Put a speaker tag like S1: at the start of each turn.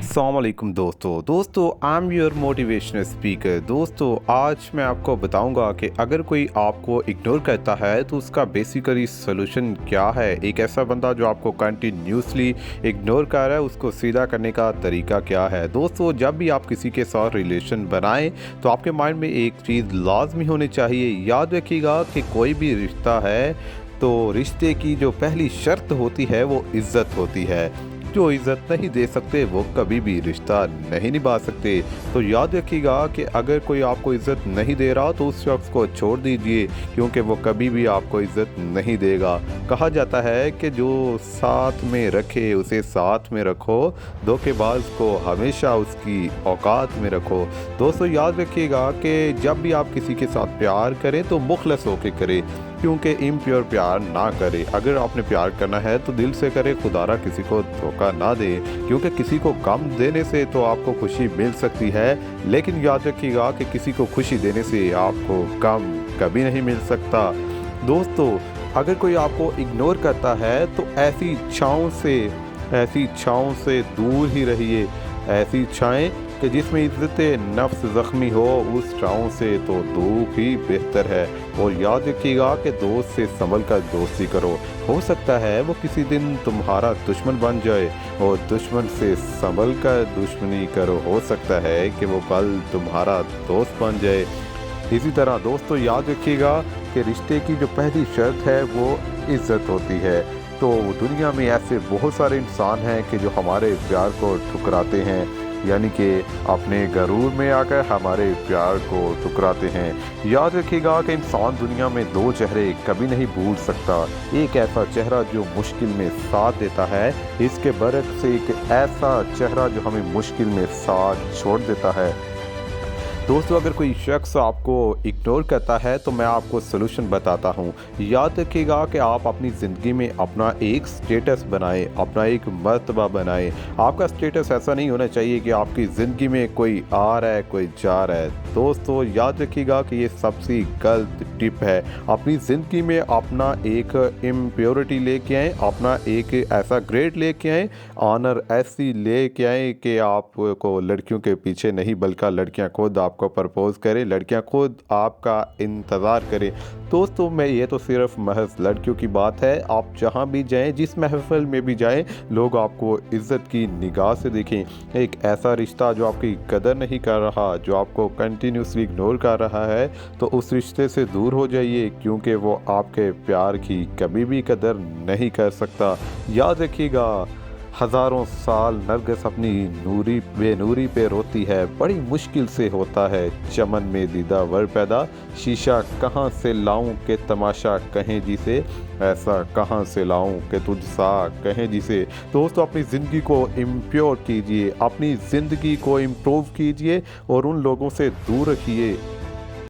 S1: अस्सलामुअलैकुम दोस्तों I am your motivational speaker. दोस्तों आज मैं आपको बताऊंगा कि अगर कोई आपको इग्नोर करता है तो उसका बेसिकली सोल्यूशन क्या है। एक ऐसा बंदा जो आपको कंटिन्यूसली इग्नोर कर रहा है उसको सीधा करने का तरीका क्या है। दोस्तों जब भी आप किसी के साथ रिलेशन बनाएं तो आपके माइंड में एक चीज़ लाजमी होनी चाहिए। याद रखिएगा कि कोई भी रिश्ता है तो रिश्ते की जो पहली शर्त होती है वो इज़्ज़त होती है। जो इज़्ज़त नहीं दे सकते वो कभी भी रिश्ता नहीं निभा सकते। तो याद रखिएगा कि अगर कोई आपको इज़्ज़त नहीं दे रहा तो उस शख्स को छोड़ दीजिए, क्योंकि वो कभी भी आपको इज़्ज़त नहीं देगा। कहा जाता है कि जो साथ में रखे उसे साथ में रखो, धोखेबाज को हमेशा उसकी औकात में रखो। दोस्तों याद रखिएगा कि जब भी आप किसी के साथ प्यार करें तो मुखलस होकर करें, क्योंकि इम्प्योर प्यार ना करें। अगर आपने प्यार करना है तो दिल से करें, खुदारा किसी को धोखा ना दे, क्योंकि किसी को गम देने से तो आपको खुशी मिल सकती है, लेकिन याद रखिएगा कि किसी को खुशी देने से आपको गम कभी नहीं मिल सकता। दोस्तों अगर कोई आपको इग्नोर करता है तो ऐसी इच्छाओं से दूर ही रहिए। ऐसी इच्छाएं कि जिसमें इज़्ज़त नफ्स ज़ख्मी हो, उस छाँव से तो दूर ही बेहतर है। और याद रखिएगा कि दोस्त से संभल कर दोस्ती करो। हो सकता है वो किसी दिन तुम्हारा दुश्मन बन जाए, और दुश्मन से संभल कर दुश्मनी करो। हो सकता है कि वो कल तुम्हारा दोस्त बन जाए। इसी तरह दोस्तों याद रखिएगा कि रिश्ते की जो पहली शर्त है वो इज़्ज़त होती है। तो दुनिया में ऐसे बहुत सारे इंसान हैं कि जो हमारे प्यार को ठुकराते हैं, यानी कि अपने गरूर में आकर हमारे प्यार को ठुकराते हैं। याद रखिएगा कि इंसान दुनिया में दो चेहरे कभी नहीं भूल सकता। एक ऐसा चेहरा जो मुश्किल में साथ देता है, इसके बरक्स एक ऐसा चेहरा जो हमें मुश्किल में साथ छोड़ देता है। दोस्तों अगर कोई शख्स आपको इग्नोर करता है तो मैं आपको सलूशन बताता हूँ। याद रखिएगा कि आप अपनी ज़िंदगी में अपना एक स्टेटस बनाएं, अपना एक मर्तबा बनाएं। आपका स्टेटस ऐसा नहीं होना चाहिए कि आपकी ज़िंदगी में कोई आ रहा है कोई जा रहा है। दोस्तों याद रखिएगा कि ये सबसे गलत टिप है। अपनी ज़िंदगी में अपना एक इम्प्योरिटी लेके आएँ, अपना एक ऐसा ग्रेड लेके आएँ, ऑनर ऐसी लेके आएँ कि आपको लड़कियों के पीछे नहीं बल्कि लड़कियाँ खुद आपको प्रपोज करें, लड़कियां खुद आपका इंतज़ार करें। दोस्तों मैं ये तो सिर्फ महज लड़कियों की बात है। आप जहां भी जाएं, जिस महफिल में भी जाएं, लोग आपको इज़्ज़त की निगाह से देखें। एक ऐसा रिश्ता जो आपकी कदर नहीं कर रहा, जो आपको कंटिन्यूसली इग्नोर कर रहा है, तो उस रिश्ते से दूर हो जाइए, क्योंकि वो आपके प्यार की कभी भी कदर नहीं कर सकता। याद रखिएगा हज़ारों साल नरगिस अपनी बेनूरी पे रोती है, बड़ी मुश्किल से होता है चमन में दीदा वर पैदा। शीशा कहाँ से लाऊं के तमाशा कहें जिसे, ऐसा कहाँ से लाऊं के तुझ सा कहें जिसे। दोस्तों अपनी ज़िंदगी को इम्प्योर कीजिए, अपनी ज़िंदगी को इम्प्रूव कीजिए और उन लोगों से दूर रखिए